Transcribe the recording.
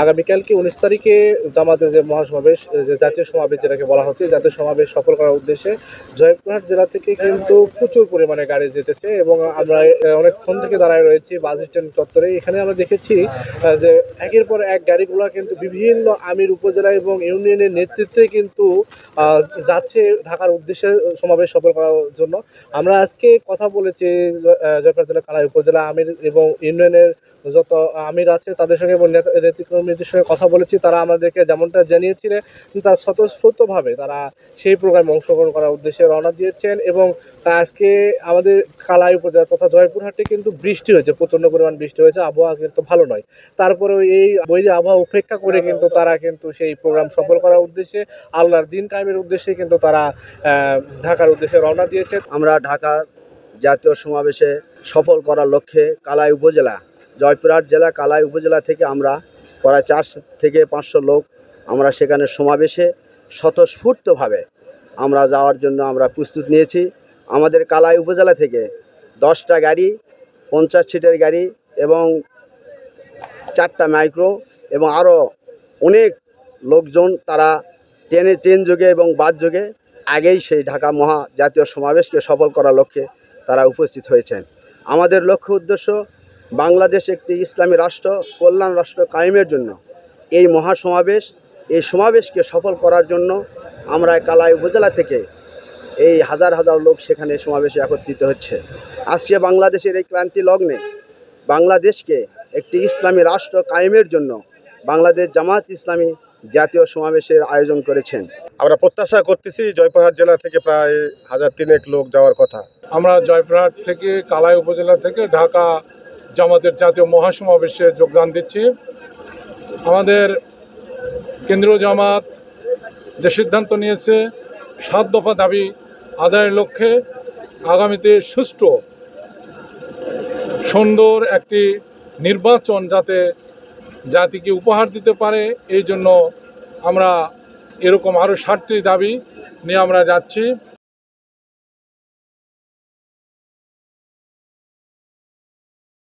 আগামীকাল কি 19 তারিখে জামাতের যে মহাসমাবেশ, যে জাতীয় সমাবেশ যেটাকে বলা হচ্ছে, জাতীয় সমাবেশ সফল করার উদ্দেশ্যে জয়পুরহাট জেলা থেকে কিন্তু প্রচুর পরিমাণে গাড়ি যেতেছে এবং আমরা অনেকক্ষণ থেকে দাঁড়ায় রয়েছি বাস স্ট্যান্ড চত্বরে। এখানে আমরা দেখেছি যে একের পর এক গাড়িগুলো কিন্তু বিভিন্ন আমির উপজেলা এবং ইউনিয়নের নেতৃত্বে কিন্তু যাচ্ছে ঢাকার উদ্দেশ্যে সমাবেশ সফল করার জন্য। আমরা আজকে কথা বলেছি জয়পুরহাট জেলা কালাই উপজেলা আমির এবং ইউনিয়নের যত আমির আছে তাদের সঙ্গে এবং নেতৃত্বের সঙ্গে কথা বলেছি। তারা আমাদেরকে যেমনটা জানিয়েছিলেন তার স্বতঃস্ফূর্তভাবে তারা সেই প্রোগ্রামে অংশগ্রহণ করার উদ্দেশ্যে রওনা দিয়েছেন। এবং আজকে আমাদের কালাই উপজেলা তথা জয়পুরহাটে কিন্তু বৃষ্টি হয়েছে, প্রচণ্ড পরিমাণ বৃষ্টি হয়েছে, আবহাওয়া কিন্তু ভালো নয়। তারপরেও এই বৈরী আবহাওয়া উপেক্ষা করে কিন্তু তারা কিন্তু সেই প্রোগ্রাম সফল করার উদ্দেশ্যে, আল্লাহর দিন কায়েমের উদ্দেশ্যে কিন্তু তারা ঢাকার উদ্দেশ্যে রওনা দিয়েছে। আমরা ঢাকা জাতীয় সমাবেশে সফল করার লক্ষ্যে কালাই উপজেলা, জয়পুরহাট জেলা কালাই উপজেলা থেকে আমরা প্রায় 400 থেকে 500 লোক আমরা সেখানে সমাবেশে স্বতঃস্ফূর্তভাবে আমরা যাওয়ার জন্য আমরা প্রস্তুত নিয়েছি। আমাদের কালাই উপজেলা থেকে 10টা গাড়ি, 50 সিটের গাড়ি এবং 4টা মাইক্রো এবং আরও অনেক লোকজন তারা ট্রেন যোগে এবং বাস যোগে আগেই সেই ঢাকা মহা জাতীয় সমাবেশকে সফল করার লক্ষ্যে তারা উপস্থিত হয়েছেন। আমাদের লক্ষ্য উদ্দেশ্য বাংলাদেশ একটি ইসলামী রাষ্ট্র, কল্যাণ রাষ্ট্র কায়েমের জন্য এই মহাসমাবেশ, এই সমাবেশকে সফল করার জন্য আমরা কালাই উপজেলা থেকে এই হাজার হাজার লোক সেখানে সমাবেশে একত্রিত হচ্ছে। আজকে বাংলাদেশের এই ক্লান্তি লগ্নে বাংলাদেশকে একটি ইসলামী রাষ্ট্র কায়েমের জন্য বাংলাদেশ জামাত ইসলামী জাতীয় সমাবেশের আয়োজন করেছেন। আমরা প্রত্যাশা করতেছি জয়পুরহাট জেলা থেকে প্রায় 1000-3 লোক যাওয়ার কথা। আমরা জয়পুরহাট থেকে কালাই উপজেলা থেকে ঢাকা জামাতের জাতীয় মহাসমাবেশে যোগদান দিচ্ছি। আমাদের কেন্দ্রীয় জামাত যে সিদ্ধান্ত নিয়েছে 7 দফা দাবি আদায়ের লক্ষ্যে আগামীতে সুষ্ঠু সুন্দর একটি নির্বাচন যাতে জাতিকে উপহার দিতে পারে, এই জন্য আমরা এরকম আরও 7টি দাবি নিয়ে আমরা যাচ্ছি।